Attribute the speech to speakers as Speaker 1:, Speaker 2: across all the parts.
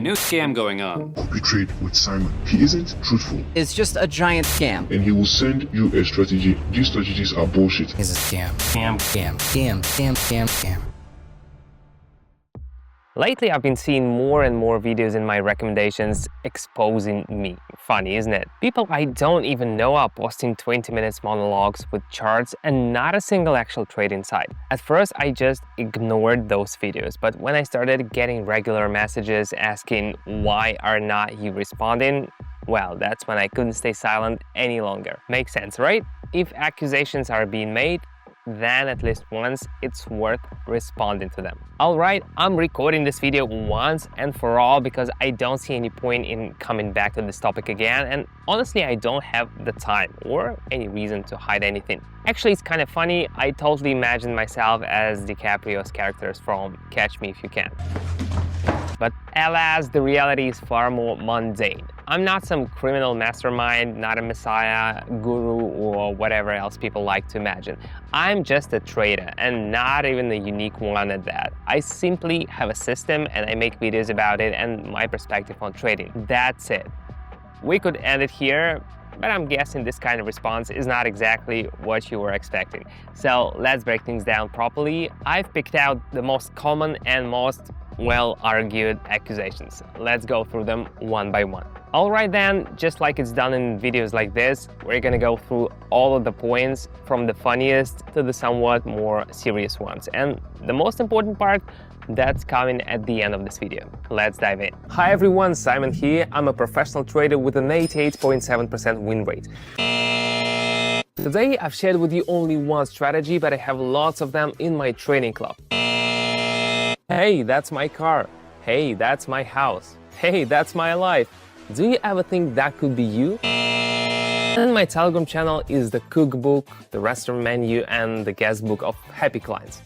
Speaker 1: New scam going on.
Speaker 2: Betrayed with Simon. He isn't truthful.
Speaker 3: It's just a giant scam.
Speaker 2: And he will send you a strategy. These strategies are bullshit.
Speaker 3: It's a scam. Scam.
Speaker 4: Lately, I've been seeing more and more videos in my recommendations exposing me. Funny, isn't it? People I don't even know are posting 20 minutes monologues with charts and not a single actual trade in sight. At first, I just ignored those videos, but when I started getting regular messages asking why are not you responding, well, that's when I couldn't stay silent any longer. Makes sense, right? If accusations are being made, then at least once it's worth responding to them. Alright, I'm recording this video once and for all because I don't see any point in coming back to this topic again, and honestly I don't have the time or any reason to hide anything. Actually, it's kind of funny, I totally imagined myself as DiCaprio's characters from Catch Me If You Can. But alas, the reality is far more mundane. I'm not some criminal mastermind, not a messiah, guru, or whatever else people like to imagine. I'm just a trader, and not even a unique one at that. I simply have a system and I make videos about it and my perspective on trading. That's it. We could end it here, but I'm guessing this kind of response is not exactly what you were expecting. So let's break things down properly. I've picked out the most common and most well-argued accusations. Let's go through them one by one. Alright then, just like it's done in videos like this, we're gonna go through all of the points from the funniest to the somewhat more serious ones. And the most important part, that's coming at the end of this video. Let's dive in. Hi everyone, Simon here. I'm a professional trader with an 88.7% win rate. Today I've shared with you only one strategy, but I have lots of them in my training club. Hey, that's my car. Hey, that's my house. Hey, that's my life. Do you ever think that could be you? And my Telegram channel is the cookbook, the restaurant menu, and the guest book of happy clients.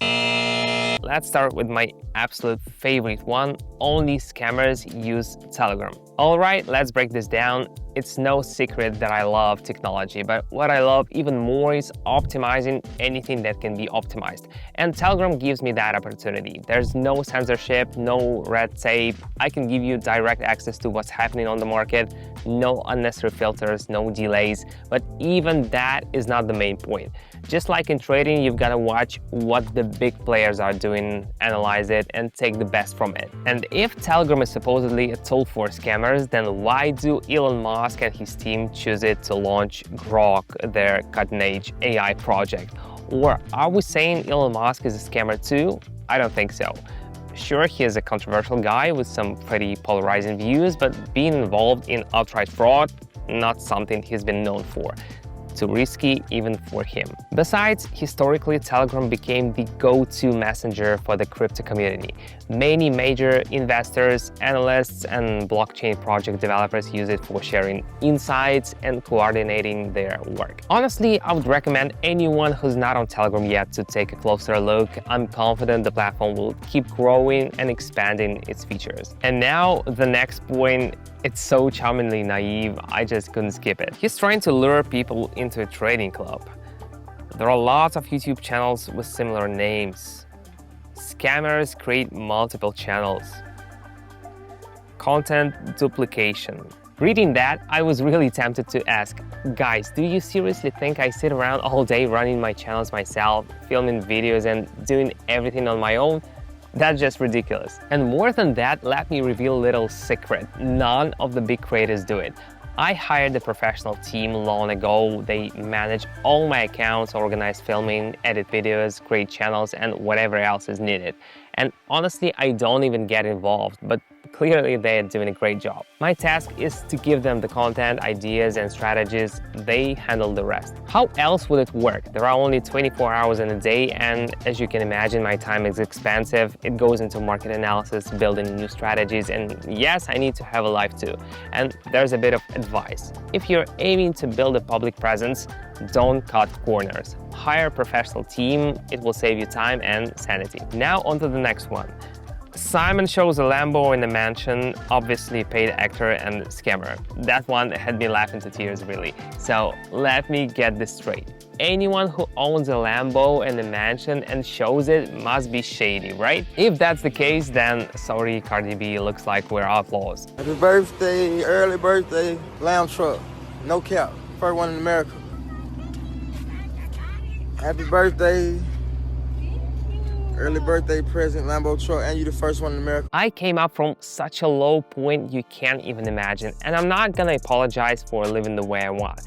Speaker 4: Let's start with my absolute favorite one. Only scammers use Telegram. Alright, let's break this down. It's no secret that I love technology, but what I love even more is optimizing anything that can be optimized. And Telegram gives me that opportunity. There's no censorship, no red tape. I can give you direct access to what's happening on the market, no unnecessary filters, no delays. But even that is not the main point. Just like in trading, you've got to watch what the big players are doing, analyze it, and take the best from it. And if Telegram is supposedly a tool for scammers, then why do Elon Musk and his team choose it to launch Grok, their cutting-edge AI project? Or are we saying Elon Musk is a scammer too? I don't think so. Sure, he is a controversial guy with some pretty polarizing views, but being involved in outright fraud, not something he's been known for. Too risky even for him. Besides, historically, Telegram became the go-to messenger for the crypto community. Many major investors, analysts, and blockchain project developers use it for sharing insights and coordinating their work. Honestly, I would recommend anyone who's not on Telegram yet to take a closer look. I'm confident the platform will keep growing and expanding its features. And now, the next point. It's so charmingly naive, I just couldn't skip it. He's trying to lure people into a trading club. There are lots of YouTube channels with similar names. Scammers create multiple channels. Content duplication. Reading that, I was really tempted to ask, guys, do you seriously think I sit around all day running my channels myself, filming videos and doing everything on my own? That's just ridiculous. And more than that, let me reveal a little secret. None of the big creators do it. I hired a professional team long ago. They manage all my accounts, organize filming, edit videos, create channels, and whatever else is needed. And honestly, I don't even get involved, but clearly they're doing a great job. My task is to give them the content, ideas, and strategies. They handle the rest. How else would it work? There are only 24 hours in a day, and as you can imagine, my time is expensive. It goes into market analysis, building new strategies, and yes, I need to have a life too. And there's a bit of advice. If you're aiming to build a public presence, don't cut corners. Hire a professional team. It will save you time and sanity. Now on to the next one. Simon shows a Lambo in the mansion, obviously paid actor and scammer. That one had me laughing to tears, really. So let me get this straight. Anyone who owns a Lambo in the mansion and shows it must be shady, right? If that's the case, then sorry, Cardi B, looks like we're outlaws.
Speaker 1: Happy birthday, early birthday, Lamb truck, no cap, first one in America. Happy birthday, early birthday present, Lambo truck, and you the first one in America.
Speaker 4: I came up from such a low point you can't even imagine, and I'm not gonna apologize for living the way I want.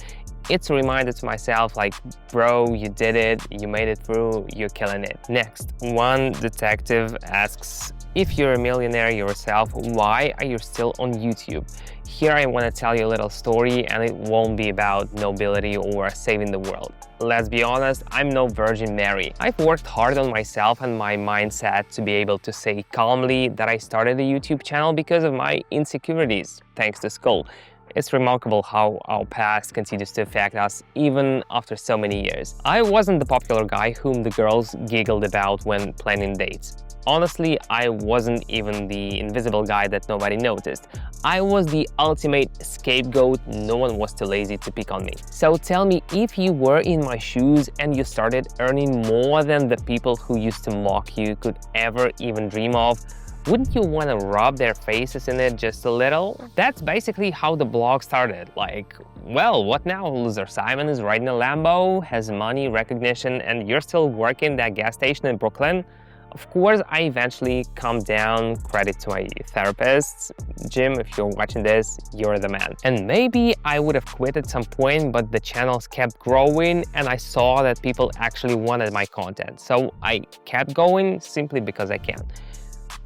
Speaker 4: It's a reminder to myself like, bro, you did it, you made it through, you're killing it. Next, one detective asks, if you're a millionaire yourself, why are you still on YouTube? Here I want to tell you a little story, and it won't be about nobility or saving the world. Let's be honest, I'm no Virgin Mary. I've worked hard on myself and my mindset to be able to say calmly that I started a YouTube channel because of my insecurities, thanks to school. It's remarkable how our past continues to affect us even after so many years. I wasn't the popular guy whom the girls giggled about when planning dates. Honestly, I wasn't even the invisible guy that nobody noticed. I was the ultimate scapegoat. No one was too lazy to pick on me. So tell me, if you were in my shoes and you started earning more than the people who used to mock you could ever even dream of, wouldn't you want to rub their faces in it just a little? That's basically how the blog started. Like, well, what now? Loser Simon is riding a Lambo, has money, recognition, and you're still working that gas station in Brooklyn? Of course, I eventually calmed down, credit to my therapist. Jim, if you're watching this, you're the man. And maybe I would have quit at some point, but the channels kept growing and I saw that people actually wanted my content. So I kept going simply because I can.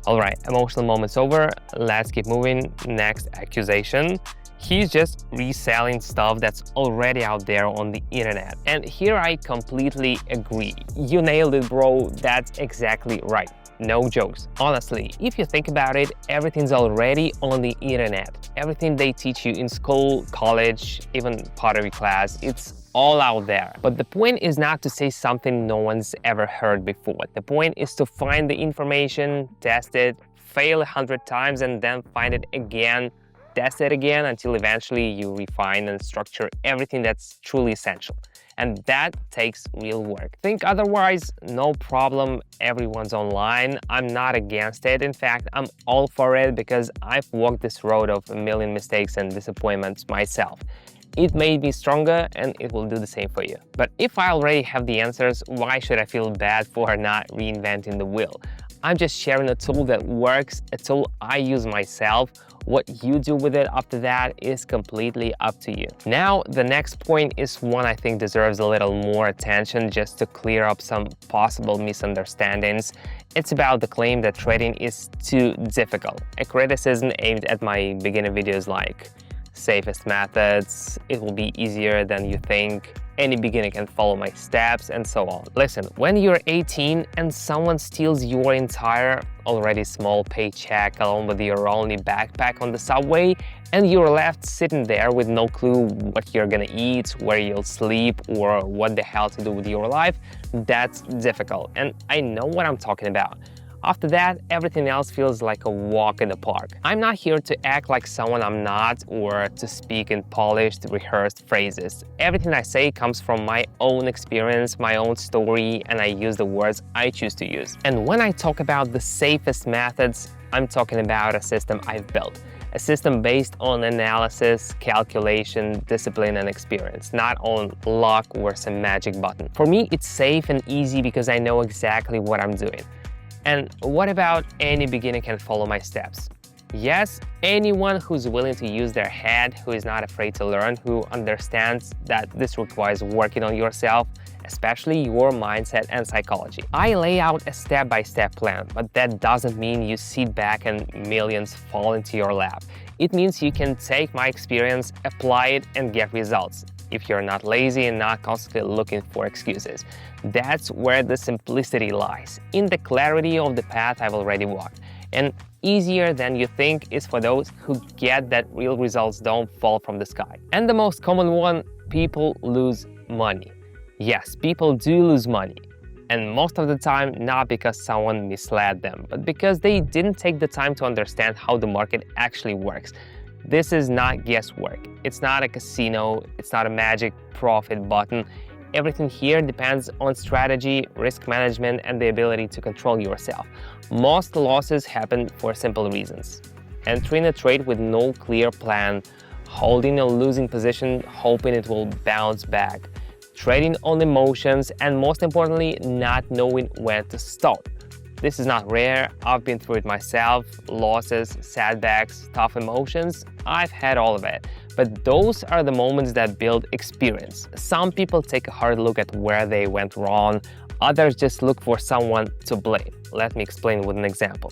Speaker 4: All right, emotional moment's over. Let's keep moving. Next accusation. He's just reselling stuff that's already out there on the internet. And here I completely agree. You nailed it, bro. That's exactly right. No jokes. Honestly, if you think about it, everything's already on the internet. Everything they teach you in school, college, even pottery class, it's all out there. But the point is not to say something no one's ever heard before. The point is to find the information, test it, fail 100 times, and then find it again, test it again until eventually you refine and structure everything that's truly essential. And that takes real work. Think otherwise, no problem, everyone's online. I'm not against it. In fact, I'm all for it because I've walked this road of a million mistakes and disappointments myself. It made me stronger and it will do the same for you. But if I already have the answers, why should I feel bad for not reinventing the wheel? I'm just sharing a tool that works, a tool I use myself. What you do with it after that is completely up to you. Now, the next point is one I think deserves a little more attention just to clear up some possible misunderstandings. It's about the claim that trading is too difficult. A criticism aimed at my beginner videos like safest methods, it will be easier than you think, any beginner can follow my steps, and so on. Listen, when you're 18 and someone steals your entire already small paycheck along with your only backpack on the subway, and you're left sitting there with no clue what you're gonna eat, where you'll sleep, or what the hell to do with your life, that's difficult. And I know what I'm talking about. After that, everything else feels like a walk in the park. I'm not here to act like someone I'm not or to speak in polished, rehearsed phrases. Everything I say comes from my own experience, my own story, and I use the words I choose to use. And when I talk about the safest methods, I'm talking about a system I've built. A system based on analysis, calculation, discipline, and experience, not on luck or some magic button. For me, it's safe and easy because I know exactly what I'm doing. And what about any beginner can follow my steps? Yes, anyone who's willing to use their head, who is not afraid to learn, who understands that this requires working on yourself, especially your mindset and psychology. I lay out a step-by-step plan, but that doesn't mean you sit back and millions fall into your lap. It means you can take my experience, apply it, and get results. If you're not lazy and not constantly looking for excuses. That's where the simplicity lies, in the clarity of the path I've already walked. And easier than you think is for those who get that real results don't fall from the sky. And the most common one, people lose money. Yes, people do lose money. And most of the time, not because someone misled them, but because they didn't take the time to understand how the market actually works. This is not guesswork. It's not a casino. It's not a magic profit button. Everything here depends on strategy, risk management, and the ability to control yourself. Most losses happen for simple reasons. Entering a trade with no clear plan, holding a losing position, hoping it will bounce back, trading on emotions, and most importantly, not knowing when to stop. This is not rare. I've been through it myself. Losses, setbacks, tough emotions. I've had all of it. But those are the moments that build experience. Some people take a hard look at where they went wrong. Others just look for someone to blame. Let me explain with an example.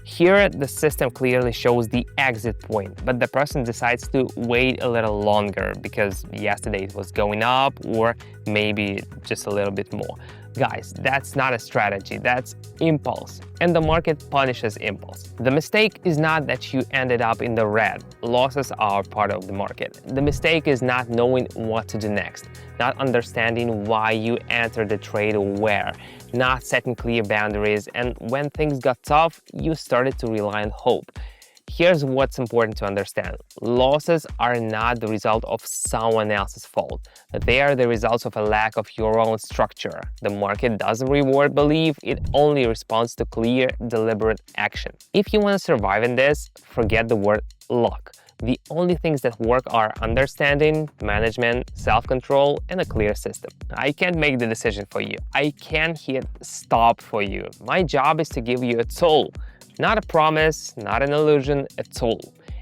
Speaker 4: Here, the system clearly shows the exit point, but the person decides to wait a little longer because yesterday it was going up, or maybe just a little bit more. Guys, that's not a strategy, that's impulse, and the market punishes impulse. The mistake is not that you ended up in the red. Losses are part of the market. The mistake is not knowing what to do next, not understanding why you entered the trade or where, not setting clear boundaries, and when things got tough, you started to rely on hope. Here's what's important to understand. Losses are not the result of someone else's fault. They are the results of a lack of your own structure. The market doesn't reward belief, it only responds to clear, deliberate action. If you want to survive in this, forget the word luck. The only things that work are understanding, management, self-control, and a clear system. I can't make the decision for you. I can't hit stop for you. My job is to give you a tool. Not a promise, not an illusion, a tool.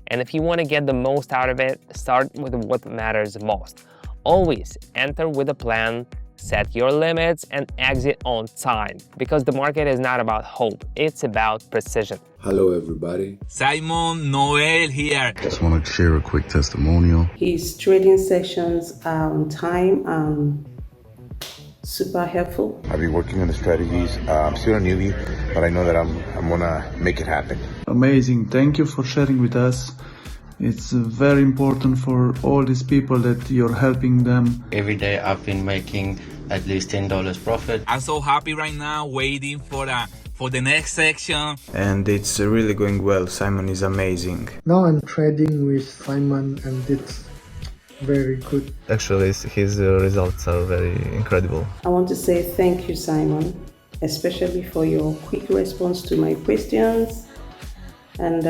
Speaker 4: And if you want to get the most out of it, start with what matters most. Always enter with a plan, set your limits, and exit on time. Because the market is not about hope, it's about precision.
Speaker 5: Hello everybody.
Speaker 6: Simon Noel here.
Speaker 7: Just want to share a quick testimonial.
Speaker 8: His trading sessions are on time and super helpful.
Speaker 9: I've been working on the strategies. I'm still a newbie, but I know that I'm gonna make it happen.
Speaker 10: Amazing. Thank you for sharing with us. It's very important for all these people that you're helping them.
Speaker 11: Every day I've been making at least $10 profit.
Speaker 6: I'm so happy right now, waiting for the next section.
Speaker 12: And it's really going well. Simon is amazing.
Speaker 13: Now I'm trading with Simon and it's very good.
Speaker 14: Actually, his results are very incredible.
Speaker 8: I want to say thank you, Simon, especially for your quick response to my questions. And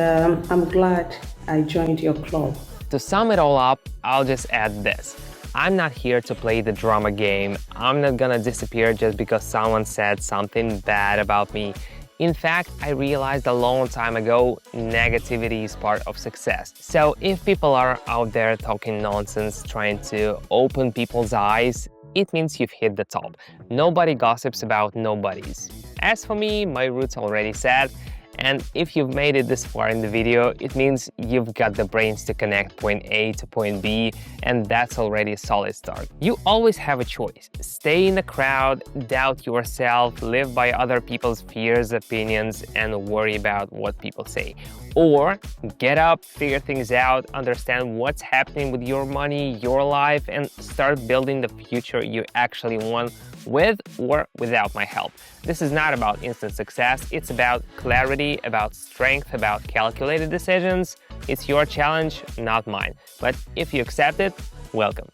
Speaker 8: I'm glad I joined your club.
Speaker 4: To sum it all up, I'll just add this. I'm not here to play the drama game. I'm not gonna disappear just because someone said something bad about me. In fact, I realized a long time ago, negativity is part of success. So if people are out there talking nonsense, trying to open people's eyes, it means you've hit the top. Nobody gossips about nobodies. As for me, my roots already set. And if you've made it this far in the video, it means you've got the brains to connect point A to point B, and that's already a solid start. You always have a choice. Stay in the crowd, doubt yourself, live by other people's fears, opinions, and worry about what people say. Or get up, figure things out, understand what's happening with your money, your life, and start building the future you actually want with or without my help. This is not about instant success, it's about clarity, about strength, about calculated decisions. It's your challenge, not mine. But if you accept it, welcome.